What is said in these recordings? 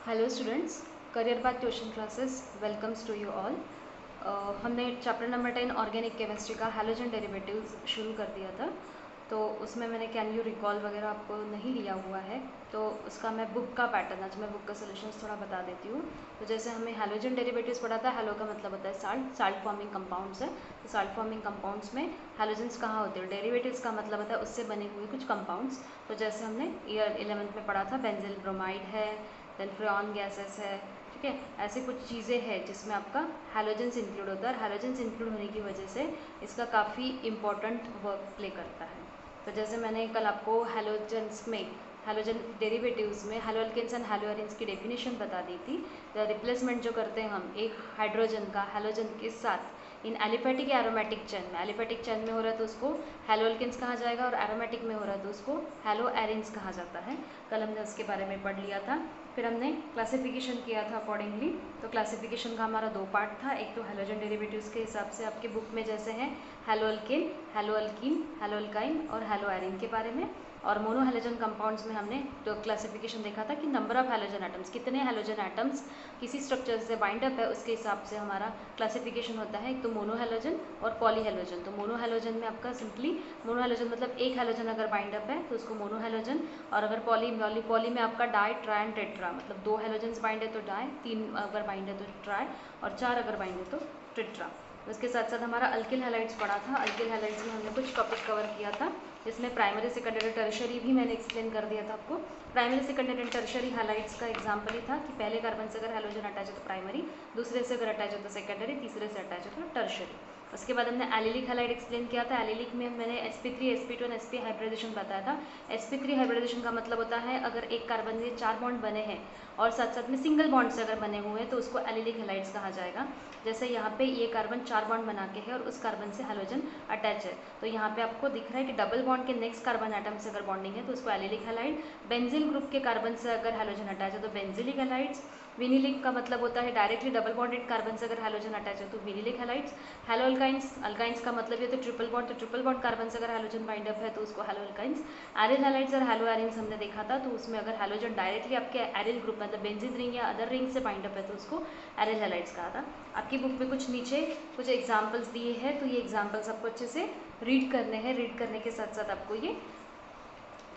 Hello students, career path tuition classes welcomes to you all. हमने chapter number 10 organic chemistry का halogen derivatives शुरू कर दिया था। तो उसमें मैंने कैन यू रिकॉल वगैरह आपको नहीं लिया हुआ है, तो उसका मैं बुक का पैटर्न, आज मैं बुक का सोल्यूशंस थोड़ा बता देती हूँ। तो जैसे हमें हैलोजन डेरिवेटिव्स पढ़ा था, हैलो का मतलब होता है साल्ट, साल्ट फॉर्मिंग कंपाउंड्स है। तो साल्ट फॉर्मिंग कंपाउंड्स में हैलोजन्स कहाँ होते हैं, डेरिवेटिव्स का मतलब होता है उससे बने हुए कुछ कंपाउंड्स। तो जैसे हमने ईयर 11th में पढ़ा था, बेंजिल ब्रोमाइड है, देन फ्रेऑन गैसेस है, ठीक है। ऐसी कुछ चीज़ें हैं जिसमें आपका हैलोजेंस इंक्लूड होता है, और हैलोजेंस इंक्लूड होने की वजह से इसका काफ़ी इंपॉर्टेंट वर्क प्ले करता है। तो जैसे मैंने कल आपको हैलोजेंस में, हैलोजन डेरिवेटिव्स में हैलोअल्केन्स एंड हैलोअरीन्स की डेफिनेशन बता दी थी। तो रिप्लेसमेंट जो करते हैं हम एक हाइड्रोजन का हैलोजन के साथ इन एलिफेटिक या एरोमेटिक चेन में, एलिफेटिक चेन में हो रहा है तो उसको हैलोअल्केन्स कहा जाएगा, और एरोमेटिक में हो रहा है तो उसको हैलोअरीन्स कहा जाता है। कल हमने उसके बारे में पढ़ लिया था। फिर हमने क्लासिफिकेशन किया था अकॉर्डिंगली। तो क्लासिफिकेशन का हमारा दो पार्ट था, एक तो हैलोजन डेरिवेटिव्स के हिसाब से आपके बुक में जैसे हैं हैलोअल्केन, हैलोअल्कीन, हैलोअल्काइन और हैलोएरिन के बारे में, और मोनो हैलोजन कंपाउंड्स में हमने तो क्लासिफिकेशन देखा था कि नंबर ऑफ हैलोजन एटम्स, कितने हैलोजन एटम्स किसी स्ट्रक्चर से बाइंड अप है उसके हिसाब से हमारा क्लासिफिकेशन होता है। एक तो मोनो हैलोजन और पॉली हैलोजन। तो मोनो हैलोजन में आपका सिंपली मोनो हैलोजन मतलब एक हैलोजन अगर बाइंड अप है तो उसको मोनो हैलोजन, और अगर पॉली में आपका डाई, ट्राई एंड टेट्रा, मतलब दो हैलोजेंस बाइंड है तो डाई, तीन अगर बाइंड है तो ट्राई, और चार अगर बाइंड है तो टेट्रा। उसके साथ साथ हमारा अल्किल हैलाइड्स पढ़ा था। अल्किल हैलाइड्स में हमने कुछ टॉपिक कवर किया था, जिसमें प्राइमरी, सेकेंडरी, टर्शरी भी मैंने एक्सप्लेन कर दिया था आपको। Primary, secondary and tertiary halides का एग्जाम्पल ही था कि पहले कार्बन से अगर हैलोजन अटैच है तो प्राइमरी, दूसरे से अगर अटैच है तो सेकेंडरी, तीसरे से अटैच है तो टर्शरी। उसके बाद हमने एलिलिक हैलाइड एक्सप्लेन किया था। एलिलिक में मैंने sp3, sp2 और sp हाइब्रिडेशन बताया था। sp3 हाइब्रिडेशन का मतलब होता है अगर एक कार्बन से 4 बॉन्ड बने हैं और साथ साथ में सिंगल बॉन्ड से अगर बने हुए हैं तो उसको एलिलिक हैलाइड्स कहा जाएगा। जैसे यहाँ पे ये कार्बन 4 बॉन्ड बना के है और उस कार्बन से हैलोजन अटैच है, तो यहाँ पे आपको दिख रहा है कि डबल बॉन्ड के नेक्स्ट कार्बन एटम से अगर बॉन्डिंग है तो उसको एलिलिक हैलाइड। बेंजिल ग्रुप के कार्बन से अगर हैलोजन अटैच है तो बेंजिलिक हैलाइड्स। विनिलिक का मतलब होता है डायरेक्टली डबल बॉन्डेड कार्बन से अगर हैलोजन अटैच है तो विनिलिक हैलाइड्स। हैलोअल्काइंस, अल्काइंस का मतलब ये तो ट्रिपल बॉन्ड, तो ट्रिपल बॉन्ड कार्बन से अगर हैलोजन बाइंड अप है तो उसको हैलोअल्काइंस। एरिल हैलाइड्स और हैलोएरिन्स हमने देखा था, तो उसमें अगर हैलोजन डायरेक्टली आपके एरिल ग्रुप मतलब बेंजीन रिंग या अदर रिंग से बाइंड अप है तो उसको एरिल हैलाइड्स कहा था। आपकी बुक में कुछ नीचे कुछ एग्जाम्पल्स दिए हैं, तो ये एग्जाम्पल्स आपको अच्छे से रीड करने हैं। रीड करने के साथ साथ आपको ये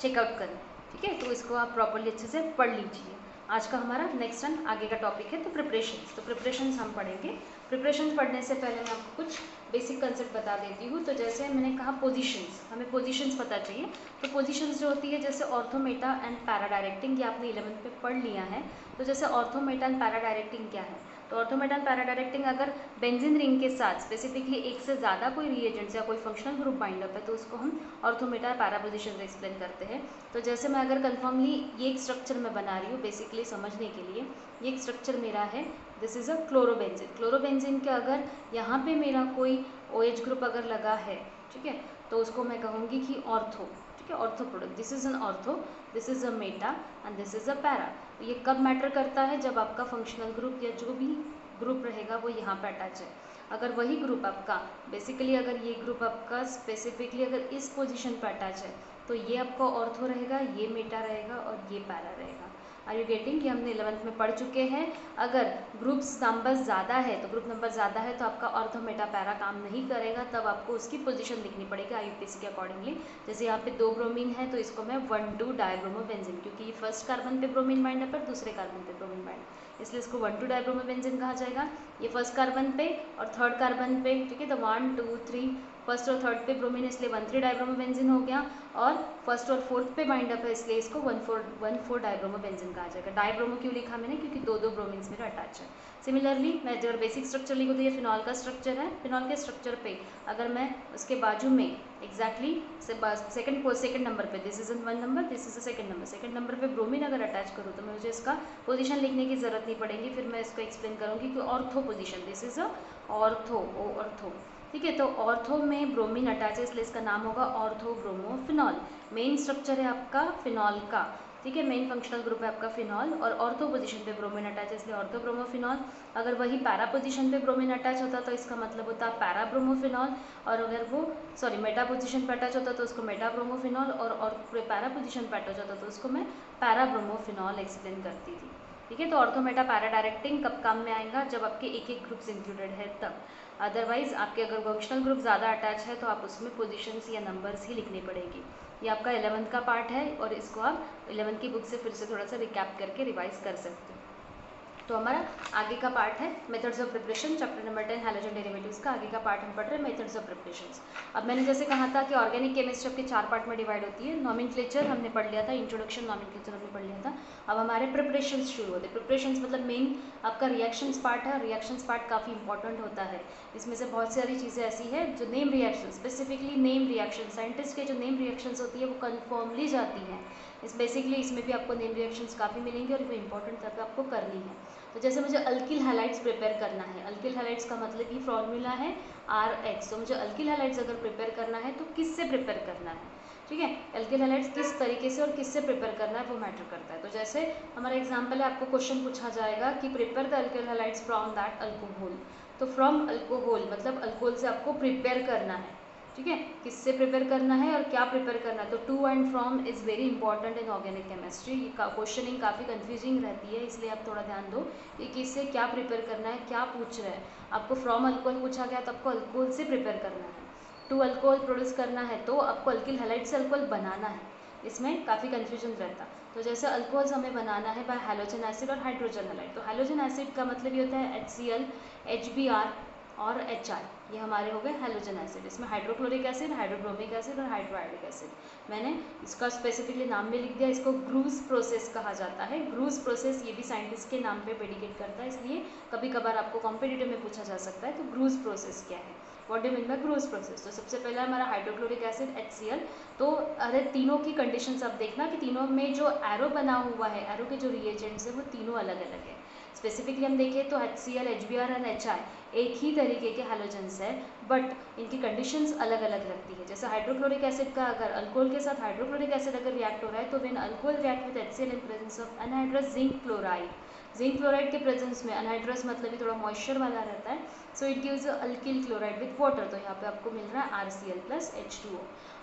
चेकआउट करना है, ठीक है। तो इसको आप प्रॉपर्ली अच्छे से पढ़ लीजिए। आज का हमारा नेक्स्ट एंड आगे का टॉपिक है तो प्रिपरेशंस। तो प्रिपरेशंस हम पढ़ेंगे। प्रिपरेशंस पढ़ने से पहले मैं आपको कुछ बेसिक कंसेप्ट बता देती हूँ। तो जैसे मैंने कहा पोजीशंस, हमें पोजीशंस पता चाहिए। तो पोजीशंस जो होती है जैसे ortho, Meta and para directing, ये आपने 11th में पढ़ लिया है। तो जैसे ortho, Meta and para directing क्या है, तो ortho, Meta and para directing अगर बेंजीन रिंग के साथ स्पेसिफिकली एक से ज़्यादा कोई रिएजेंट्स या कोई फंक्शनल ग्रुप बाइंड अप है तो उसको हम ortho, Meta, para position explain करते हैं। तो जैसे मैं अगर कन्फर्मली ये एक स्ट्रक्चर मैं बना रही हूँ बेसिकली समझने के लिए, ये एक स्ट्रक्चर मेरा है, this is a chlorobenzene. Chlorobenzene के अगर यहाँ पे मेरा कोई OH ग्रुप अगर लगा है, ठीक है, तो उसको मैं कहूँगी कि ऑर्थो, ठीक है, ortho product. This is an ortho, this is a Meta and this is a para. तो ये कब मैटर करता है, जब आपका फंक्शनल ग्रुप या जो भी ग्रुप रहेगा वो यहाँ पर अटैच है। अगर वही ग्रुप आपका बेसिकली, अगर ये ग्रुप आपका स्पेसिफिकली अगर इस पोजीशन पर अटैच है तो ये आपका ऑर्थो रहेगा, ये मेटा रहेगा और ये पैरा रहेगा। Are you getting? ये हमने 11th में पढ़ चुके हैं। अगर ग्रुप्स नंबर ज़्यादा है तो ग्रुप नंबर ज़्यादा है तो आपका ऑर्थो, मेटा, पैरा काम नहीं करेगा, तब आपको उसकी पोजीशन लिखनी पड़ेगी IUPAC के अकॉर्डिंगली। जैसे यहाँ पे 2 ब्रोमीन है तो इसको मैं 1,2 डायब्रोमोबेंजीन, क्योंकि ये फर्स्ट कार्बन पे ब्रोमीन बाइंड है पर दूसरे कार्बन पे ब्रोमीन बाइंड, इसलिए इसको 1,2 डायब्रोमोबेंजीन कहा जाएगा। ये फर्स्ट कार्बन पे और थर्ड कार्बन पे, ठीक है, तो 1 2 3 फर्स्ट और थर्ड पे ब्रोमीन, इसलिए 1,3 डायब्रोमोबेंजीन हो गया, और फर्स्ट और फोर्थ पे बाइंड अप है इसलिए इसको 1,4 डायब्रोमोबेंजीन कहा जाएगा। डायब्रोमो क्यों लिखा मैंने, क्योंकि दो दो ब्रोमीन्स मेरा अटैच है। सिमिलरली मैं जो बेसिक स्ट्रक्चर लिखूँ तो ये फिनॉल का स्ट्रक्चर है। फिनॉल के स्ट्रक्चर पे अगर मैं उसके बाजू में एग्जैक्टली सेकंड नंबर पे, this is 1 number, this is second number पे ब्रोमीन अगर अटैच करूँ तो मुझे इसका पोजीशन लिखने की जरूरत नहीं पड़ेगी। फिर मैं इसको एक्सप्लेन करूँगी कि ortho position, this is a ortho, o ortho, ठीक है। तो ऑर्थो में ब्रोमीन अटैच है इसलिए इसका नाम होगा ऑर्थो ब्रोमोफिनॉल। मेन स्ट्रक्चर है आपका फिनॉल का, ठीक है, मेन फंक्शनल ग्रुप है आपका फिनॉल, और ऑर्थो पोजीशन पे ब्रोमीन अटैच है इसलिए ऑर्थो ब्रोमोफिनॉल। अगर वही पैरा पोजीशन पे ब्रोमीन अटैच होता तो इसका मतलब होता पैरा ब्रोमोफिनॉल, और अगर वो मेटा पोजीशन पे अटैच होता तो उसको मेटा ब्रोमोफिनॉल, और पैरा पोजीशन पे अटैच होता तो उसको मैं पैरा ब्रोमोफिनॉल एक्सप्लेन करती थी, ठीक है। तो ऑर्थो मेटा पैरा डायरेक्टिंग कब काम में आएगा, जब आपके एक एक ग्रुप्स इंक्लूडेड है तब। अदरवाइज आपके अगर फंक्शनल ग्रुप ज़्यादा अटैच है तो आप उसमें पोजीशंस या नंबर्स ही लिखनी पड़ेगी। ये आपका 11th का पार्ट है और इसको आप 11th की बुक से फिर से थोड़ा सा रिकैप करके रिवाइज कर सकते हो। तो हमारा आगे का पार्ट है methods of preparation, chapter number 10 halogen derivatives का आगे का पार्ट हम पढ़ रहे हैं मेथड्स ऑफ प्रिपरेशंस। अब मैंने जैसे कहा था कि ऑर्गेनिक केमिस्ट्री आपके 4 पार्ट में डिवाइड होती है। नॉमेनक्लेचर हमने पढ़ लिया था, इंट्रोडक्शन नॉमेनक्लेचर हमने पढ़ लिया था। अब हमारे प्रिपरेशंस शुरू होते हैं। प्रिपरेशंस मतलब मेन आपका रिएक्शंस पार्ट है। रिएक्शंस पार्ट काफ़ी इंपॉर्टेंट होता है। इसमें से बहुत सारी चीज़ें ऐसी है जो name reaction, specifically name reaction, scientist के जो नेम रिएक्शंस होती है वो कन्फर्मली जाती हैं। बेसिकली इसमें भी आपको नेम रिएक्शंस काफ़ी मिलेंगी और वो इंपॉर्टेंट तब आपको करनी है। तो जैसे मुझे अल्किल हैलाइड्स प्रिपेयर करना है, अल्किल हैलाइड्स का मतलब ये फॉर्मूला है RH। तो मुझे अल्किल हैलाइड्स अगर प्रिपेयर करना है तो किससे प्रिपेयर करना है, ठीक है। अल्किल हैलाइड्स किस तरीके से और किससे प्रिपेयर करना है वो मैटर करता है। तो जैसे हमारा एग्जांपल है, आपको क्वेश्चन पूछा जाएगा कि prepare the alkyl halides from that alcohol. तो फ्रॉम अल्कोहल मतलब अल्कोहल से आपको प्रिपेयर करना है, ठीक है। किससे प्रिपेयर करना है और क्या प्रिपेयर करना है। तो to and from is very important in organic chemistry. ये क्वेश्चनिंग काफ़ी कंफ्यूजिंग रहती है, इसलिए आप थोड़ा ध्यान दो कि किससे क्या प्रिपेयर करना है, क्या पूछ रहा है। आपको फ्रॉम अल्कोहल पूछा गया तो आपको अल्कोहल से प्रिपेयर करना है। टू अल्कोहल प्रोड्यूस करना है तो आपको अल्किल हैलाइड से अल्कोहल बनाना है। इसमें काफ़ी कन्फ्यूजन रहता। तो जैसे अल्कोहल्स हमें बनाना है बाय हैलोजन एसिड और हाइड्रोजन हैलाइड। तो हैलोजन एसिड का मतलब ये होता है HCl, HBr और HI, ये हमारे हो गए हैलोजन एसिड। इसमें हाइड्रोक्लोरिक एसिड, हाइड्रोब्रोमिक एसिड और हाइड्रोआयोडिक एसिड। मैंने इसका स्पेसिफिकली नाम भी लिख दिया, इसको ग्रूज प्रोसेस कहा जाता है। ग्रूज प्रोसेस ये भी साइंटिस्ट के नाम पे प्रेडिकेट करता है, इसलिए कभी कभार आपको कॉम्पिटिटिव में पूछा जा सकता है। तो ग्रूज प्रोसेस क्या है, what do mean by Groves process. तो सबसे पहला हमारा हाइड्रोक्लोरिक एसिड HCl। तो अरे तीनों की कंडीशंस आप देखना कि तीनों में जो एरो बना हुआ है, एरो के जो रिएजेंट्स है वो तीनों अलग अलग है। स्पेसिफिकली हम देखें तो HCl, HBr एंड HI एक ही तरीके के हैलोजेंस है, बट इनकी कंडीशंस अलग अलग लगती है। जैसे हाइड्रोक्लोरिक एसिड का अगर अल्कोहल के साथ हाइड्रोक्लोरिक एसिड अगर रिएक्ट हो रहा है तो when alcohol react with HCl in presence of anhydrous zinc chloride, zinc chloride के प्रेजेंस में, अनहाइड्रस मतलब भी थोड़ा मॉइस्चर वाला रहता है, so it gives alkyl chloride with water. तो यहाँ पे आपको मिल रहा है RCl प्लस H2O।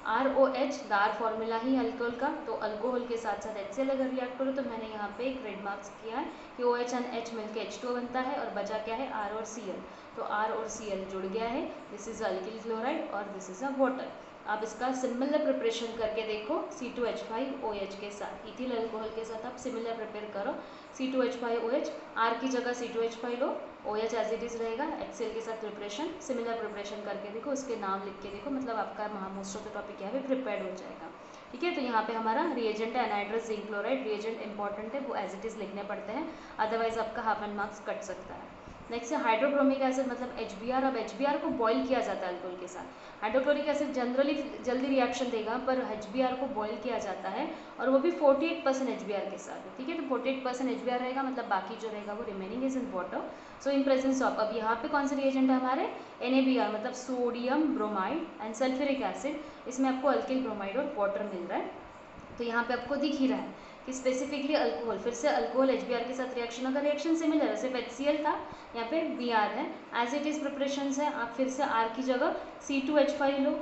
ROH दार फॉर्मूला ही अल्कोहल का। तो अल्कोहल के साथ साथ HCl अगर रिएक्ट करो तो मैंने यहाँ पे एक रेड मार्क्स किया है कि OH एंड H मिलकर H2O बनता है और बचा क्या है R और Cl। तो R और Cl जुड़ गया है, दिस इज अल्किल क्लोराइड और दिस इज अ वाटर। आप इसका सिमिलर प्रिपरेशन करके देखो C2H5OH के साथ, इथिल अल्कोहल के साथ आप सिमिलर प्रिपेयर करो C2H5OH, R की जगह C2H5 लो, OH एज इट इज रहेगा, HCl के साथ प्रिपरेशन, सिमिलर प्रिपरेशन करके देखो, उसके नाम लिख के देखो, मतलब आपका मोस्ट ऑफ द टॉपिक यहाँ पे प्रिपेयर्ड हो जाएगा, ठीक है। तो यहाँ पे हमारा रिएजेंट है anhydrous zinc chloride, reagent important है, वो एज इट इज लिखने पड़ते हैं, अदरवाइज आपका हाफ एंड मार्क्स कट सकता है। नेक्स्ट है हाइड्रोब्रोमिक एसिड मतलब HBr। अब HBr को बॉईल किया जाता है अल्कोहल के साथ। हाइड्रोक्लोरिक एसिड जनरली जल्दी रिएक्शन देगा, पर HBr को बॉईल किया जाता है और वो भी 48% HBr के साथ, ठीक है। तो 48% HBr रहेगा, मतलब बाकी जो रहेगा वो remaining is in water. So in presence of, अब यहाँ पे कौन से रिएजेंट है हमारे NaBr मतलब sodium bromide and sulphuric acid. इसमें आपको अल्किल ब्रोमाइड और वाटर मिल रहा है। तो यहाँ पे आपको दिख ही रहा है कि स्पेसिफिकली अल्कोहल, फिर से अल्कोहल HBr के साथ रिएक्शन, अगर रिएक्शन सिमिलर है, सिर्फ HCl था, यहाँ पे Br है, एज इट इज प्रिपरेशन है। आप फिर से R की जगह C2H5 लो,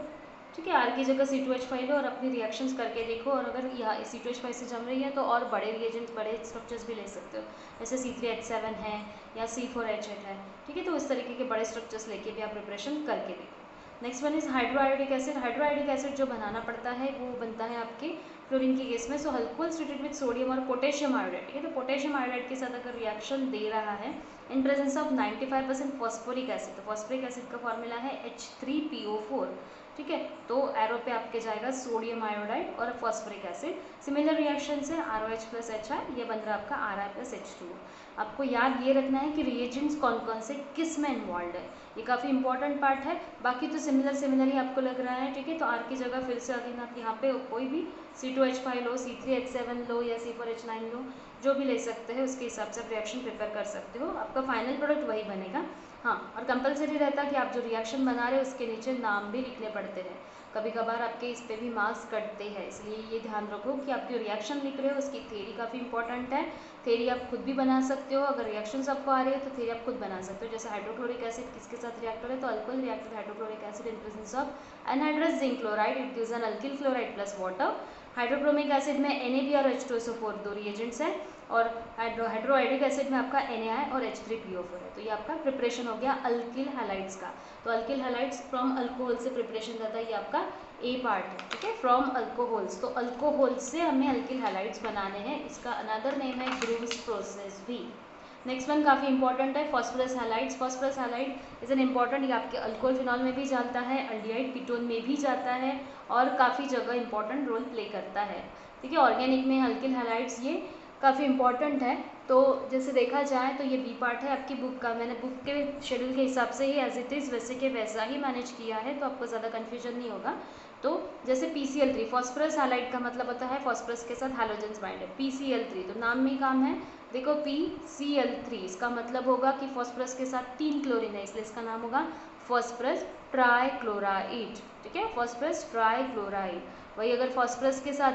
ठीक है, R की जगह C2H5 लो और अपनी रिएक्शंस करके देखो, और अगर यहाँ C2H5 से जम रही है तो और बड़े रिएजेंट्स, बड़े स्ट्रक्चर्स भी ले सकते हो, जैसे C3H7 है या C4H8 है, ठीक है। तो इस तरीके के बड़े स्ट्रक्चर्स लेके भी आप प्रिपरेशन करके देखो। Next one is hydroiodic acid. Hydroiodic acid जो बनाना पड़ता है वो बनता है आपके क्लोरीन की केस में। सो अल्कोहल ट्रीटेड विद सोडियम और पोटेशियम आयोडाइड, ठीक है। तो पोटेशियम आयोडाइड के साथ अगर रिएक्शन दे रहा है इन प्रेजेंस ऑफ 95% फॉस्फोरिक एसिड, तो फॉस्फोरिक एसिड का फॉर्मूला है H3PO4, ठीक है। तो एरो पे आपके जाएगा सोडियम आयोडाइड और फॉस्फोरिक एसिड। सिमिलर रिएक्शन से ROH प्लस HI, ये बन रहा है आपका RI प्लस H2O। आपको याद ये रखना है कि रिएजेंट्स कौन कौन से किस में इन्वॉल्व है, ये काफ़ी इंपॉर्टेंट पार्ट है। बाकी तो सिमिलर ही आपको लग रहा है, ठीक है। तो R की जगह फिर से अगेन आप यहाँ पे कोई भी C2H5 लो, C3H7 लो या C4H9 लो, जो भी ले सकते हैं, उसके हिसाब से आप रिएक्शन प्रिपेयर कर सकते हो, आपका फाइनल प्रोडक्ट वही बनेगा। हाँ, और कंपलसरी रहता है कि आप जो रिएक्शन बना रहे हो उसके नीचे नाम भी लिखने पड़ते हैं। कभी कभार आपके इस पे भी मार्क्स कटते हैं, इसलिए ये ध्यान रखो कि आप जो रिएक्शन लिख रहे हो उसकी थ्योरी काफ़ी इंपॉर्टेंट है। थ्योरी आप खुद भी बना सकते हो, अगर रिएक्शंस आपको आ रही है तो थ्योरी आप खुद बना सकते हो। जैसे हाइड्रोक्लोरिक एसिड किसके साथ रिएक्ट हो रहा है, तो alcohol react with hydrochloric acid in presence of anhydrous zinc chloride, it gives an alkyl chloride plus water. Hydrobromic acid में NaBr और H2SO4 दो रिएजेंट्स हैं। और हाइड्रोहाइड्रिक एसिड में आपका NaI और H3PO4 है। तो ये आपका प्रिपरेशन हो गया अल्किल हैलाइड्स का। तो अल्किल हैलाइड्स फ्रॉम अल्कोहल से प्रिपरेशन जाता है, ये आपका A पार्ट है, ठीक है, फ्रॉम अल्कोहल्स। तो अल्कोहल से हमें अल्किल हैलाइड्स बनाने हैं, इसका अनदर नेम है ग्रूव्स प्रोसेस भी। नेक्स्ट वन काफ़ी इंपॉर्टेंट है, phosphorus halides. Phosphorus halide is an important, ये आपके अल्कोहल फिनॉल में भी जाता है, अल्डिहाइड कीटोन में भी जाता है और काफ़ी जगह इंपॉर्टेंट रोल प्ले करता है, ठीक है। ऑर्गेनिक में अल्किल हैलाइड्स ये काफ़ी इंपॉर्टेंट है। तो जैसे देखा जाए तो ये बी पार्ट है आपकी बुक का, मैंने बुक के शेड्यूल के हिसाब से ही एज इट इज़ वैसे के वैसा ही मैनेज किया है, तो आपको ज़्यादा कन्फ्यूजन नहीं होगा। तो जैसे PCl3, फॉस्फोरस हैलाइड का मतलब होता है फॉस्फोरस के साथ हैलोजेंस बाइंड है, PCl3, तो नाम में ही काम है। देखो PCl3 इसका मतलब होगा कि फॉस्फोरस के साथ 3 क्लोरीन है, इसलिए इसका नाम होगा फॉस्फोरस ट्राइक्लोराइड, ठीक है, फॉस्फोरस ट्राइक्लोराइड। वही अगर फॉस्फोरस के साथ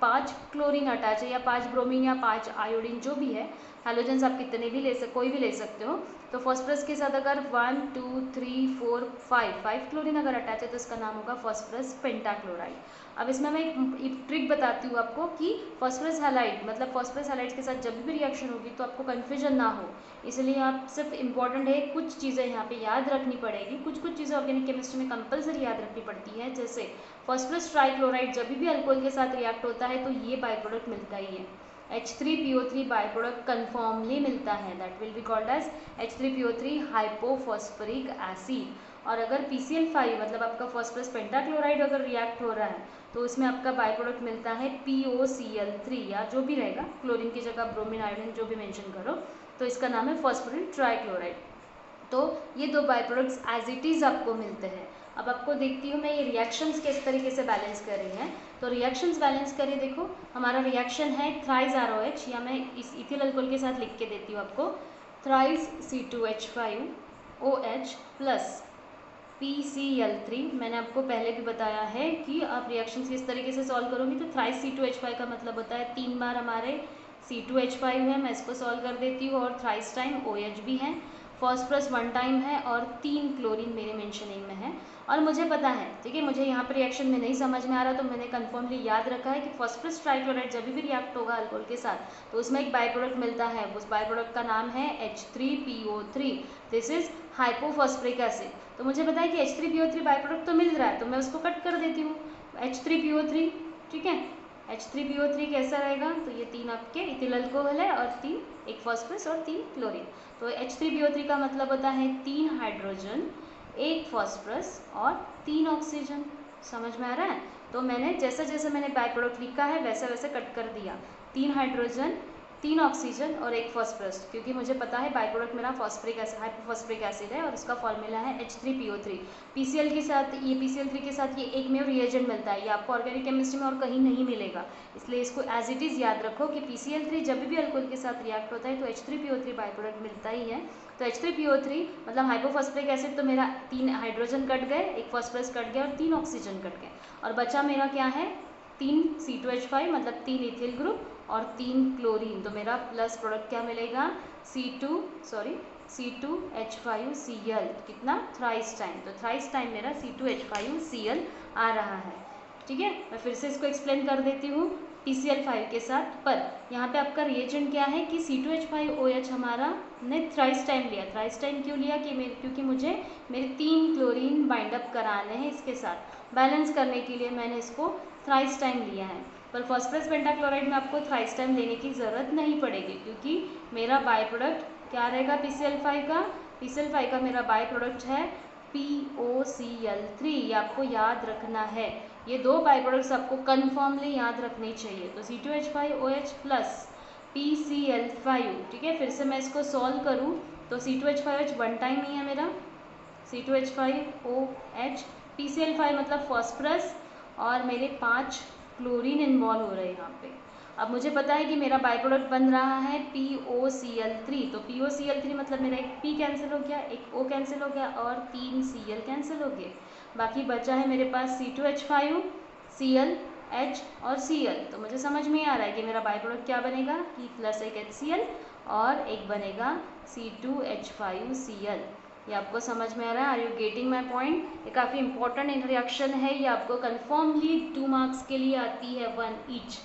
5 क्लोरीन अटैच है या 5 ब्रोमीन या 5 आयोडीन जो भी है, हैलोजेंस आप कितने भी कोई भी ले सकते हो। तो फॉस्फोरस के साथ अगर 1 2 3 4 5 क्लोरीन अगर अटैच है तो इसका नाम होगा फॉस्फोरस पेंटाक्लोराइड। अब इसमें मैं एक ट्रिक बताती हूँ आपको कि फॉस्फोरस हैलाइड मतलब फॉस्फोरस हैलाइड के साथ जब भी रिएक्शन होगी तो आपको कन्फ्यूजन ना हो, इसलिए आप सिर्फ इंपॉर्टेंट है कुछ चीज़ें यहाँ पे याद रखनी पड़ेगी। कुछ चीज़ें ऑर्गेनिक केमिस्ट्री में कंपलसरी याद रखनी पड़ती है, जैसे फॉस्फोरस ट्राइक्लोराइड जब भी अल्कोहल के साथ रिएक्ट होता है तो ये बाई प्रोडक्ट मिलता ही है, H3PO3 बाई प्रोडक्ट कन्फर्मली मिलता है, that will be called as H3PO3 hypophosphoric acid. और अगर PCl5 मतलब आपका फॉस्फोरस पेंटाक्लोराइड अगर रिएक्ट हो रहा है तो उसमें आपका बाई प्रोडक्ट मिलता है POCl3 या जो भी रहेगा, क्लोरीन की जगह ब्रोमीन आयोडीन जो भी मेंशन करो, तो इसका नाम है फॉस्फोरिल ट्राइक्लोराइड। तो ये दो byproducts as it is आपको मिलते हैं। अब आपको देखती हूँ मैं ये रिएक्शंस किस तरीके से बैलेंस कर रही हैं। तो रिएक्शंस बैलेंस करिए, देखो हमारा रिएक्शन है थ्राइस ROH, या मैं इस इथिल अल्कोहल के साथ लिख के देती हूँ आपको, थ्राइस C2H5OH प्लस PCl3। मैंने आपको पहले भी बताया है कि आप रिएक्शंस किस तरीके से सॉल्व करोगे। तो थ्राइस C2H5 का मतलब होता है 3 बार हमारे C2H5 है, मैं इसको सॉल्व कर देती हूँ, और थ्राइस टाइम OH भी है, फॉस्फोरस 1 टाइम है और 3 क्लोरीन मेरे मेंशनिंग में है। और मुझे पता है, ठीक है, मुझे यहाँ पर रिएक्शन में नहीं समझ में आ रहा तो मैंने कन्फर्मली याद रखा है कि फॉस्फोरस ट्राइक्लोराइड जब भी रिएक्ट होगा अल्कोहल के साथ तो उसमें एक बाई प्रोडक्ट मिलता है, उस बाई प्रोडक्ट का नाम है H3PO3, this is hypophosphoric acid. तो मुझे पता है कि H3PO3 बाई प्रोडक्ट तो मिल रहा है, तो मैं उसको कट कर देती हूँ, H3PO3, ठीक है, H3PO3 कैसा रहेगा, तो ये 3 आपके इथिल अल्कोहल है और 3 एक फॉस्फोरस और 3 क्लोरीन। तो H3PO3 का मतलब होता है 3 हाइड्रोजन, 1 फॉस्फोरस और 3 ऑक्सीजन। समझ में आ रहा है। तो मैंने जैसा जैसा मैंने बाई प्रोडक्ट लिखा है वैसे वैसे कट कर दिया, 3 हाइड्रोजन, 3 ऑक्सीजन और 1 फॉस्फोरस, क्योंकि मुझे पता है बाई प्रोडक्ट मेरा फॉस्फोरिक एसिड हाइपोफॉस्फोरिक एसिड है और उसका फॉर्मूला है H3PO3। PCl के साथ ये PCl3 के साथ ये एक में रिएजेंट मिलता है, ये आपको ऑर्गेनिक केमिस्ट्री में और कहीं नहीं मिलेगा, इसलिए इसको एज इट इज़ याद रखो कि PCl3 जब भी अल्कोहल के साथ रिएक्ट होता है तो H3PO3 बाई प्रोडक्ट मिलता ही है। तो H3PO3 मतलब हाइपोफॉस्फोरिक एसिड, तो मेरा 3 हाइड्रोजन कट गए, 1 फॉस्फोरस कट गया और 3 ऑक्सीजन कट गए, और बचा मेरा क्या है 3 C2H5 मतलब 3 इथिल ग्रुप और 3 क्लोरीन। तो मेरा प्लस प्रोडक्ट क्या मिलेगा C2H5Cl, कितना थ्राइस टाइम, तो थ्राइस टाइम मेरा C2H5Cl आ रहा है, ठीक है। मैं फिर से इसको एक्सप्लेन कर देती हूँ PCl5 के साथ, पर यहाँ पे आपका रिएजेंट क्या है कि C2H5OH हमारा ने थ्राइस टाइम लिया। थ्राइस टाइम क्यों लिया कि क्योंकि मुझे मेरे 3 क्लोरीन बाइंड अप कराने हैं, इसके साथ बैलेंस करने के लिए मैंने इसको थ्राइस टाइम लिया है। पर फॉस्फोरस पेंटाक्लोराइड में आपको थ्राइस टाइम लेने की ज़रूरत नहीं पड़ेगी, क्योंकि मेरा बाई प्रोडक्ट क्या रहेगा PCl5 का मेरा बाई प्रोडक्ट है POCl3, ये आपको याद रखना है। ये दो बाई प्रोडक्ट्स आपको कन्फर्मली याद रखने चाहिए। तो C2H5OH प्लस PCl5, ठीक है। फिर से मैं इसको सॉल्व करूँ तो C2H5OH 1 टाइम ही है मेरा, C2H5OH, PCl5 मतलब फॉस्फोरस और मेरे 5 क्लोरीन इन्वॉल्व हो रहे हैं यहाँ पे। अब मुझे पता है कि मेरा बाई प्रोडक्ट बन रहा है POCl3, तो POCl3 मतलब मेरा एक P कैंसिल हो गया, एक O कैंसिल हो गया और 3 Cl कैंसिल हो गए, बाकी बचा है मेरे पास C2H5, Cl, H और Cl। तो मुझे समझ में आ रहा है कि मेरा बाई प्रोडक्ट क्या बनेगा कि प्लस एक HCl और एक बनेगा C2H5Cl। ये आपको समझ में आ रहा है, are you getting my point. ये काफ़ी इंपॉर्टेंट रिएक्शन है, ये आपको कन्फर्मली 2 मार्क्स के लिए आती है 1 ईच,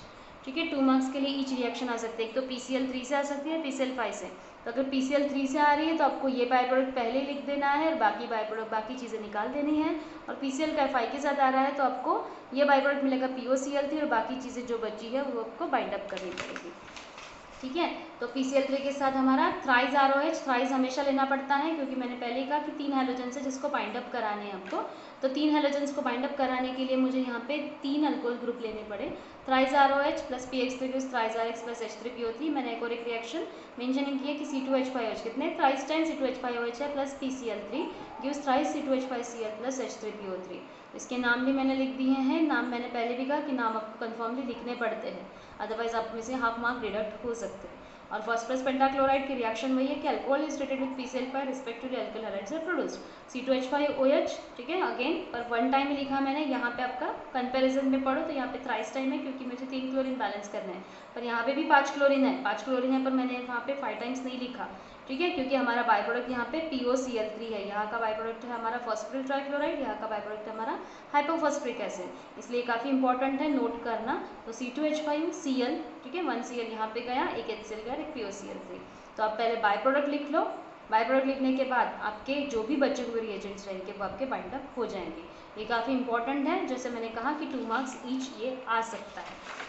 ठीक है। 2 मार्क्स के लिए ईच रिएक्शन आ सकते हैं, एक तो PCl3 से आ सकती है, PCl5 से। तो अगर PCl3 से आ रही है तो आपको ये बाई प्रोडक्ट पहले ही लिख देना है और बाकी बाई प्रोडक्ट बाकी चीज़ें निकाल देनी है। और PCl5 के साथ आ रहा है तो आपको ये बाई प्रोडक्ट मिलेगा POCl3 और बाकी चीज़ें जो बची है वो आपको बाइंड अप करनी पड़ेगी। ठीक है। तो PCl3 के साथ हमारा थ्राइज ROH, थ्राइज हमेशा लेना पड़ता है क्योंकि मैंने पहले ही कहा कि 3 हैलोजन से जिसको बाइंड अप कराने हैं आपको। तो 3 हैलोजन्स को बाइंड अप कराने के लिए मुझे यहाँ पे 3 अल्कोहल ग्रुप लेने पड़े। Thrice ROH plus PX3 gives thrice RX plus H3PO3। मैंने एक और एक रिएक्शन मेंशनिंग की है कि C2H5OH कितने थ्राइज टाइम C2H5OH है plus PCl3 gives thrice C2H5Cl plus H3PO3। इसके नाम भी मैंने लिख दिए हैं। नाम मैंने पहले भी कहा कि नाम आपको कन्फर्मली लिखने पड़ते हैं, अदरवाइज आप में से हाफ मार्क डिडक्ट हो सकते हैं। और फॉस्फरस पेंटाक्लोराइड की रिएक्शन वही है कि alcohol is treated with PCl5 respectively alkyl halides are produced C2H5OH। ठीक है। अगेन पर 1 टाइम ही लिखा मैंने, यहाँ पे आपका कंपैरिजन में पढ़ो तो यहाँ पे थ्राइस टाइम है क्योंकि मुझे 3 क्लोरीन बैलेंस करना है, पर यहाँ पे भी 5 क्लोरीन है, 5 क्लोरीन है, पर मैंने वहाँ पे 5 टाइम्स नहीं लिखा। ठीक है, क्योंकि हमारा बाई प्रोडक्ट यहाँ पे POCl3 है, यहाँ का बाई प्रोडक्ट है हमारा फॉस्फोरिल ट्राइक्लोराइड, यहाँ का बाई प्रोडक्ट है हमारा हाइपोफॉस्फोरिक एसिड, इसलिए काफ़ी इंपॉर्टेंट है नोट करना। तो C2H5Cl, ठीक है, 1 Cl यहाँ पे गया, एक HCl गया, एक POCl3। तो आप पहले बाई प्रोडक्ट लिख लो, बाई प्रोडक्ट लिखने के बाद आपके जो भी बचे हुए रिएजेंट्स रहेंगे वो आपके बाइंड अप हो जाएंगे। ये काफ़ी इंपॉर्टेंट है, जैसे मैंने कहा कि 2 मार्क्स ईच ये आ सकता है।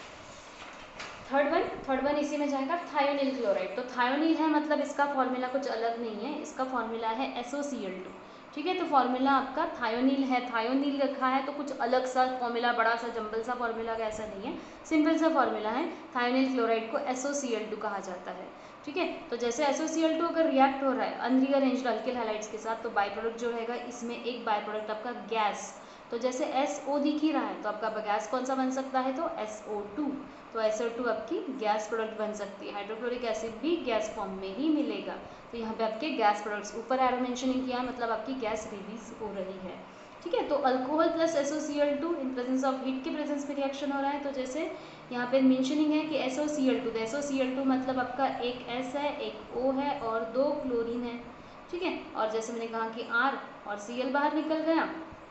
थर्ड वन इसी में जाएगा थायोनिल क्लोराइड। तो थायोनिल है मतलब इसका फॉर्मूला कुछ अलग नहीं है, इसका फॉर्मूला है SOCl2। ठीक है, तो फॉर्मूला आपका थायोनिल है, थायोनिल रखा है तो कुछ अलग सा फॉर्मूला, बड़ा सा जंबल सा फॉर्मूला ऐसा नहीं है, सिंपल सा फॉर्मूला है। थायोनिल क्लोराइड को SOCl2 कहा जाता है। ठीक है, तो जैसे SOCl2 अगर रिएक्ट हो रहा है अनरीअरेंज्ड अल्किल हैलाइड्स के साथ तो बाई प्रोडक्ट जो रहेगा इसमें एक बाई प्रोडक्ट आपका गैस, तो जैसे SO दिख ही रहा है तो आपका गैस कौन सा बन सकता है, तो SO2। तो SO2 आपकी गैस प्रोडक्ट बन सकती है, हाइड्रोक्लोरिक एसिड भी गैस फॉर्म में ही मिलेगा। तो यहाँ पे आपके गैस प्रोडक्ट्स ऊपर एरो मेंशनिंग किया है, मतलब आपकी गैस रिलीज हो रही है। ठीक है, तो alcohol plus SOCl2 in presence of heat के प्रेजेंस में रिएक्शन हो रहा है। तो जैसे यहाँ पे मेंशनिंग है कि SOCl2, तो SOCl2 मतलब आपका एक S है, एक O है और 2 क्लोरीन है। ठीक है, और जैसे मैंने कहा कि R और Cl बाहर निकल गया,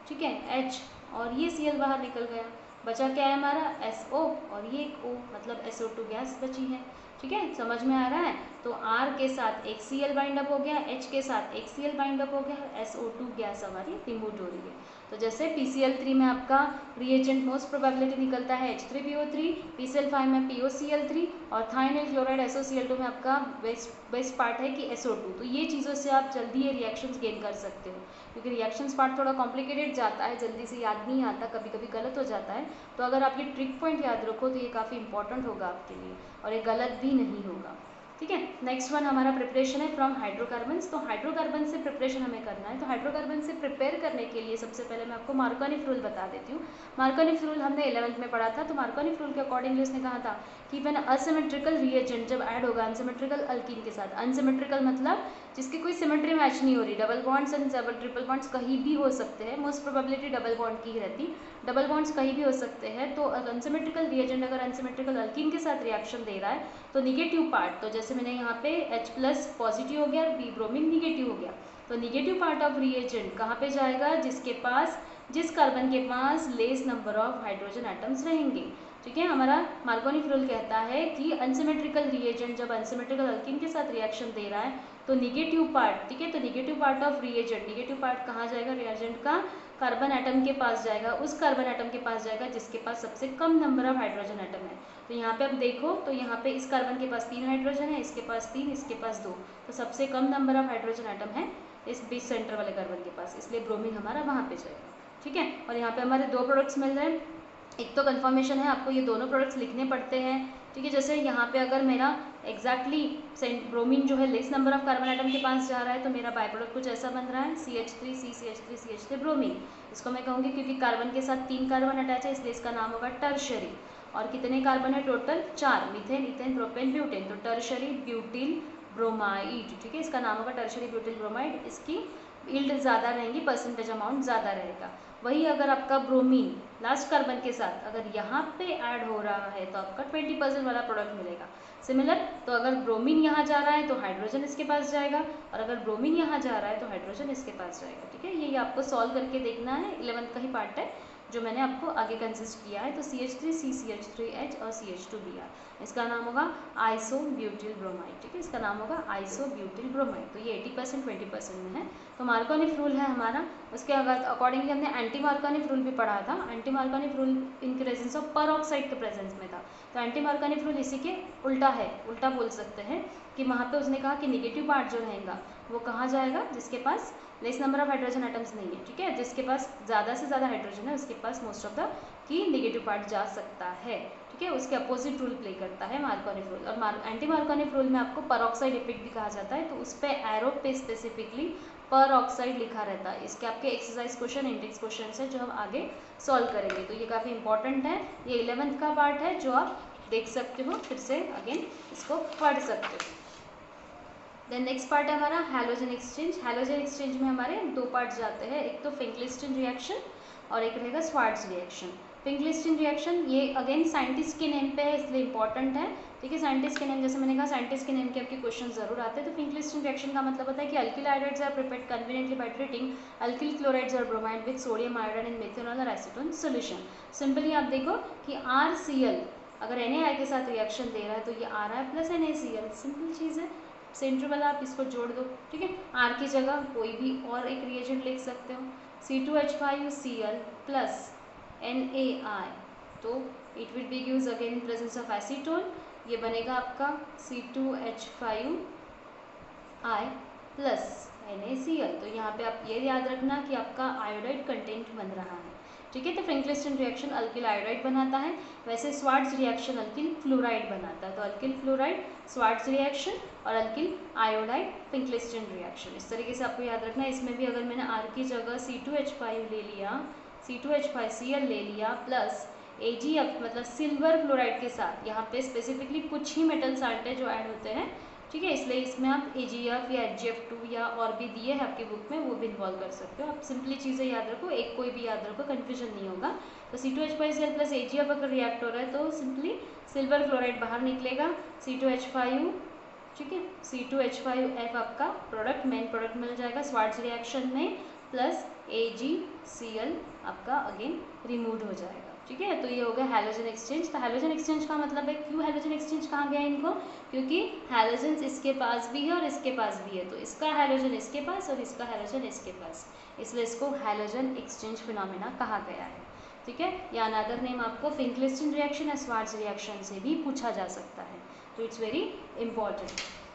ठीक है, H और ये Cl बाहर निकल गया, बचा क्या है हमारा SO और ये एक O, मतलब SO2 गैस बची है। ठीक है, समझ में आ रहा है। तो R के साथ एक Cl बाइंड अप हो गया, H के साथ एक Cl बाइंड अप हो गया, SO2 गैस हमारी रिमूव हो रही है। तो जैसे PCl3 में आपका रिएजेंट मोस्ट प्रोबेबिलिटी निकलता है H3PO3, PCl5 में POCl3 और थायोनिल क्लोराइड SOCl2 में आपका बेस्ट पार्ट है कि SO2। तो ये चीज़ों से आप जल्दी ये रिएक्शंस गेन कर सकते हो, क्योंकि रिएक्शंस पार्ट थोड़ा कॉम्प्लिकेटेड जाता है, जल्दी से याद नहीं आता, कभी कभी गलत हो जाता है। तो अगर आप ये ट्रिक पॉइंट याद रखो तो ये काफ़ी इंपॉर्टेंट होगा आपके लिए और ये गलत भी नहीं होगा। ठीक है, नेक्स्ट वन हमारा प्रिपरेशन है फ्रॉम हाइड्रोकार्बन्स। तो हाइड्रोकार्बन से प्रिपरेशन हमें करना है। तो हाइड्रोकार्बन से प्रिपेयर करने के लिए सबसे पहले मैं आपको मार्कोनिफ रूल बता देती हूँ। मार्कोनिफ रूल हमने 11th में पढ़ा था। तो मार्कोनिफ रूल के अकॉर्डिंगली उसने कहा था कि व्हेन असिमेट्रिकल रिएजेंट जब ऐड होगा अनसिमेट्रिकल अल्कीन के साथ, अनसिमेट्रिकल मतलब जिसकी कोई सिमेट्री मैच नहीं हो रही, double bonds and triple bonds कहीं भी हो सकते हैं, मोस्ट प्रोबेबिलिटी डबल बॉन्ड की ही रहती, डबल बॉन्ड्स कहीं भी हो सकते हैं। तो अनसिमेट्रिकल रिएजेंट अगर अनसिमेट्रिकल अल्कीन के साथ रिएक्शन दे रहा है तो निगेटिव पार्ट, तो जैसे मैंने यहाँ पे H प्लस पॉजिटिव हो गया और B ब्रोमीन निगेटिव हो गया, तो निगेटिव पार्ट ऑफ रिएजेंट कहाँ पे जाएगा, जिस कार्बन के पास less number of hydrogen atoms रहेंगे। ठीक है, हमारा मार्कोनिफ रूल कहता है कि अनसिमेट्रिकल रिएजेंट जब अनसिमेट्रिकल अल्कीन के साथ रिएक्शन दे रहा है तो निगेटिव पार्ट, ठीक है, तो negative part of reagent, negative part कहाँ जाएगा, रिएजेंट का कार्बन एटम के पास जाएगा, उस कार्बन एटम के पास जाएगा जिसके पास सबसे कम नंबर ऑफ हाइड्रोजन एटम है। तो यहाँ पे आप देखो तो यहाँ पे इस कार्बन के पास 3 हाइड्रोजन है, इसके पास 3, इसके पास 2, तो सबसे कम नंबर ऑफ हाइड्रोजन एटम है इस बीच सेंटर वाले कार्बन के पास, इसलिए ब्रोमीन हमारा वहाँ पे जाएगा। ठीक है, और यहाँ पे हमारे 2 प्रोडक्ट्स मिल रहे हैं, एक तो कंफर्मेशन है, आपको ये दोनों प्रोडक्ट्स लिखने पड़ते हैं। ठीक है, जैसे यहाँ पे अगर मेरा एग्जैक्टली ब्रोमीन जो है less number of carbon atom के पास जा रहा है तो मेरा बाई प्रोडक्ट कुछ ऐसा बन रहा है CH3 ब्रोमीन। इसको मैं कहूँगी क्योंकि कार्बन के साथ 3 कार्बन अटैच है इसलिए इसका नाम होगा टर्शरी। और कितने कार्बन है total, 4, methane, ethane, propane, butane, तो टर्शरी ब्यूटिल ब्रोमाइड। ठीक है, इसका नाम होगा टर्शरी ब्यूटिल ब्रोमाइड। इसकी यील्ड ज़्यादा रहेंगी, परसेंटेज अमाउंट ज़्यादा रहेगा। वही अगर आपका ब्रोमीन लास्ट कार्बन के साथ अगर यहाँ पे ऐड हो रहा है तो आपका 20% वाला प्रोडक्ट मिलेगा। सिमिलर, तो अगर ब्रोमीन यहाँ जा रहा है तो हाइड्रोजन इसके पास जाएगा, और अगर ब्रोमीन यहाँ जा रहा है तो हाइड्रोजन इसके पास जाएगा। ठीक है, ये आपको सॉल्व करके देखना है, 11th का ही पार्ट है। जो मैंने आपको आगे कंसिस्ट किया है। तो CH3 CCH3H और CH2Br, इसका नाम होगा आइसोब्यूटिल ब्रोमाइड। ठीक है, इसका नाम होगा आइसोब्यूटिल ब्रोमाइड। तो ये 80% 20% में है। तो मार्कोनिफ रूल है हमारा। उसके अकॉर्डिंगली हमने एंटी मार्कोनिफ रूल भी पढ़ा था। Anti Markovnikov rule in presence of peroxide के प्रेजेंस में था। तो एंटी मार्कोनिफ रूल इसी के उल्टा है, उल्टा बोल सकते हैं कि वहाँ पे उसने कहा कि निगेटिव पार्ट जो रहेगा वो कहाँ जाएगा, जिसके पास less number of hydrogen atoms नहीं है। ठीक है, जिसके पास ज़्यादा से ज़्यादा हाइड्रोजन है उसके पास मोस्ट ऑफ द की निगेटिव पार्ट जा सकता है। ठीक है, उसके अपोजिट रूल प्ले करता है मार्कोनिफ रूल। और एंटी मार्कोनिफ रूल में आपको परऑक्साइड इफेक्ट भी कहा जाता है। तो उस पर एरो पे स्पेसिफिकली परऑक्साइड लिखा रहता है। इसके आपके एक्सरसाइज क्वेश्चन, इंडेक्स क्वेश्चन है जो हम आगे सॉल्व करेंगे। तो ये काफ़ी इंपॉर्टेंट है। ये 11th का पार्ट है जो आप देख सकते हो, फिर से अगेन इसको पढ़ सकते हो। देन नेक्स्ट पार्ट है हमारा हैलोजन एक्सचेंज। हैलोजन एक्सचेंज में हमारे दो पार्ट जाते हैं, एक तो फिंकलिस्टन रिएक्शन और एक रहेगा स्वार्ट्ज रिएक्शन। फिंकलिस्टन रिएक्शन ये अगेन साइंटिस्ट के नेम पे है, इसलिए इंपॉर्टेंट है। ठीक है, साइंटिस्ट के नेम, जैसे मैंने कहा साइंटिस्ट के नेम के आपके क्वेश्चन जरूर आते हैं। तो फिंकलिस्टन रिएक्शन का मतलब होता है कि alkyl iodides are prepared conveniently by treating alkyl chlorides और bromide with sodium iodide in methanol और एसीटोन सॉल्यूशन। सिंपली आप देखो कि RCl अगर NaI के साथ रिएक्शन दे रहा है तो ये RI प्लस NaCl, सिंपल चीज़ है। सेंटर वाला आप इसको जोड़ दो। ठीक है, R की जगह कोई भी और एक रिएजेंट लिख सकते हो, C2H5Cl प्लस NaI। तो it will be gives again in presence of acetone, ये बनेगा आपका C2H5I प्लस NaCl। तो यहाँ पे आप ये याद रखना कि आपका आयोडाइड कंटेंट बन रहा है। ठीक है, तो फिंकलिस्टन रिएक्शन अल्किल आयोडाइड बनाता है, वैसे स्वार्ट्ज रिएक्शन अल्किल फ्लोराइड बनाता है। तो अल्किल फ्लोराइड स्वार्ट्ज रिएक्शन और अल्किल आयोडाइड फिंकलिस्टन रिएक्शन, इस तरीके से आपको याद रखना है। इसमें भी अगर मैंने R की जगह C2H5 ले लिया, C2H5Cl ले लिया प्लस AgF मतलब सिल्वर फ्लोराइड के साथ, यहाँ पे स्पेसिफिकली कुछ ही मेटल साल्ट है जो ऐड होते हैं। ठीक है, इसलिए इसमें आप AgF या HgF2 या और भी दिए हैं आपकी बुक में, वो भी इन्वॉल्व कर सकते हो। आप सिंपली चीज़ें याद रखो, एक कोई भी याद रखो, कन्फ्यूजन नहीं होगा। तो C2H5Cl प्लस AgF अगर रिएक्ट हो रहा है तो सिंपली सिल्वर फ्लोराइड बाहर निकलेगा, C2H5, ठीक है, C2H5F आपका प्रोडक्ट, मेन प्रोडक्ट मिल जाएगा स्वार्ट्ज रिएक्शन में, प्लस AgCl आपका अगेन रिमूव हो जाएगा। ठीक है, तो ये हो गया हैलोजन एक्सचेंज। तो हैलोजन एक्सचेंज का मतलब है, क्यों हैलोजन एक्सचेंज कहा गया इनको, क्योंकि हैलोजन इसके पास भी है और इसके पास भी है। तो इसका हैलोजन इसके पास और इसका हैलोजन इसके पास, इसलिए इसको हैलोजन एक्सचेंज फिनोमेना कहा गया है। ठीक है, या अनदर नेम आपको फिंकलिस्टन रिएक्शन या स्वार्ट्ज रिएक्शन से भी पूछा जा सकता है। तो इट्स वेरी इंपॉर्टेंट।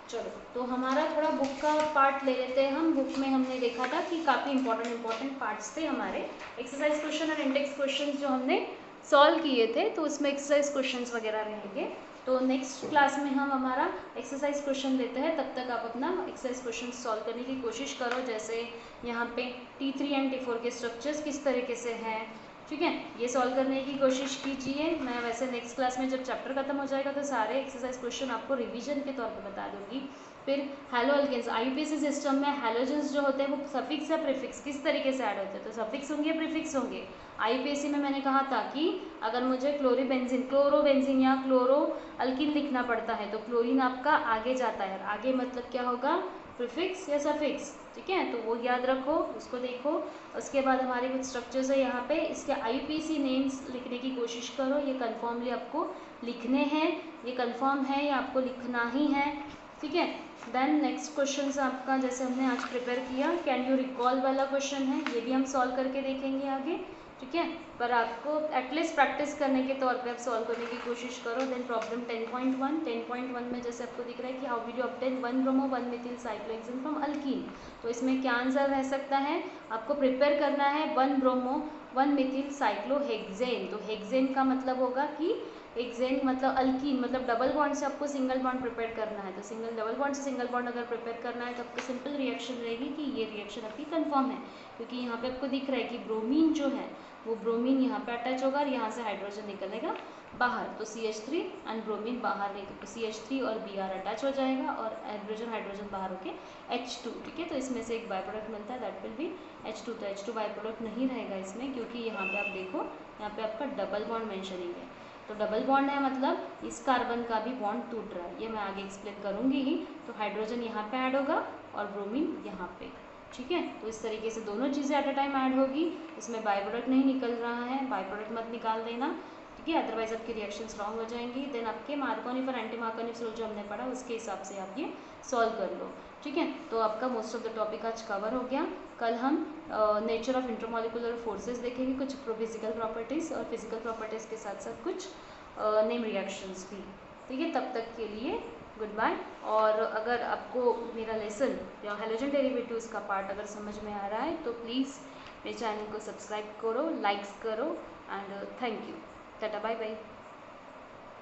चलो, तो हमारा थोड़ा बुक का पार्ट ले लेते हैं हम। बुक में हमने देखा था कि काफ़ी इंपॉर्टेंट पार्ट्स थे हमारे, एक्सरसाइज क्वेश्चन और इंडेक्स क्वेश्चन जो हमने सॉल्व किए थे, तो उसमें एक्सरसाइज क्वेश्चंस वगैरह रहेंगे। तो नेक्स्ट क्लास में हम हमारा एक्सरसाइज क्वेश्चन लेते हैं। तब तक आप अपना एक्सरसाइज क्वेश्चन सॉल्व करने की कोशिश करो। जैसे यहाँ पे T3 एंड T4 के स्ट्रक्चर्स किस तरीके से हैं, ठीक है, ये सॉल्व करने की कोशिश कीजिए। मैं वैसे नेक्स्ट क्लास में जब चैप्टर खत्म हो जाएगा तो सारे एक्सरसाइज क्वेश्चन आपको रिवीजन के तौर पे बता दूंगी। फिर हैलो अल्केन्स, IUPAC सिस्टम में हैलोजेंस जो होते हैं वो सफिक्स या प्रीफिक्स किस तरीके से ऐड होते हैं, तो सफिक्स होंगे प्रीफिक्स होंगे। IUPAC में मैंने कहा था कि अगर मुझे क्लोरोबेंजीन या क्लोरो अल्किन लिखना पड़ता है तो क्लोरीन आपका आगे जाता है, आगे मतलब क्या होगा, प्रीफिक्स या सफिक्स। ठीक है, तो वो याद रखो, उसको देखो। उसके बाद हमारे कुछ स्ट्रक्चर्स है यहाँ पे, इसके IUPAC नेम्स लिखने की कोशिश करो। ये कन्फर्मली आपको लिखने हैं, ये कन्फर्म है, ये आपको लिखना ही है। ठीक है, देन नेक्स्ट क्वेश्चन आपका जैसे हमने आज प्रिपेयर किया, कैन यू रिकॉल वाला क्वेश्चन है, ये भी हम सॉल्व करके देखेंगे आगे। ठीक है, पर आपको एटलीस्ट प्रैक्टिस करने के तौर पे आप सॉल्व करने की कोशिश करो। देन प्रॉब्लम 10.1 में जैसे आपको दिख रहा है कि how will you obtain 1 bromo 1 methyl cyclohexane from alkyne. तो इसमें क्या आंसर रह सकता है, आपको प्रिपेयर करना है 1 ब्रोमो 1 मेथिल साइक्लोहेक्सेन। तो हेक्सेन का मतलब होगा कि हेक्सेन मतलब अल्कीन, मतलब डबल बॉन्ड से आपको सिंगल बॉन्ड प्रिपेयर करना है। तो डबल बॉन्ड से सिंगल बॉन्ड अगर प्रिपेयर करना है तो आपको सिंपल रिएक्शन रहेगी कि ये रिएक्शन आपकी कंफर्म है, क्योंकि यहाँ पे आपको दिख रहा है कि ब्रोमीन जो है वो ब्रोमीन यहाँ पे अटैच होगा और यहाँ से हाइड्रोजन निकलेगा बाहर। तो CH3 एंड ब्रोमीन बाहर, CH3 और Br अटैच हो जाएगा और हाइड्रोजन बाहर होके H2। ठीक है, तो इसमें से एक बाय प्रोडक्ट मिलता है, दैट विल बी H2। तो H2 बाय प्रोडक्ट नहीं रहेगा इसमें, क्योंकि यहाँ पे आप देखो, यहाँ पे आपका डबल बॉन्ड मेंशनिंग है। तो डबल बॉन्ड है मतलब इस कार्बन का भी बॉन्ड टूट रहा है, ये मैं आगे एक्सप्लेन करूँगी ही। तो हाइड्रोजन यहाँ पे ऐड होगा और ब्रोमीन यहाँ पे। ठीक है। तो इस तरीके से दोनों चीज़ें एट अ टाइम ऐड होगी, इसमें बाई प्रोडक्ट नहीं निकल रहा है, बाई प्रोडक्ट मत निकाल देना, ठीक है, अदरवाइज आपकी रिएक्शंस रॉन्ग हो जाएंगी। देन आपके मार्कोनिक और एंटी मार्कोनिक रूल जो हमने पढ़ा उसके हिसाब से आप ये सॉल्व कर लो, ठीक है। तो आपका मोस्ट ऑफ द टॉपिक आज कवर हो गया। कल हम नेचर ऑफ इंटरमॉलिकुलर फोर्सेस देखेंगे, कुछ फिजिकल प्रॉपर्टीज़, और फिजिकल प्रॉपर्टीज़ के साथ साथ कुछ नेम रिएक्शंस भी, ठीक है। तब तक के लिए गुड बाय। और अगर आपको मेरा लेसन या हैलोजन डेरिवेटिव्स का पार्ट अगर समझ में आ रहा है तो प्लीज़ मेरे चैनल को सब्सक्राइब करो, लाइक्स करो, and thank you. Tata bye bye.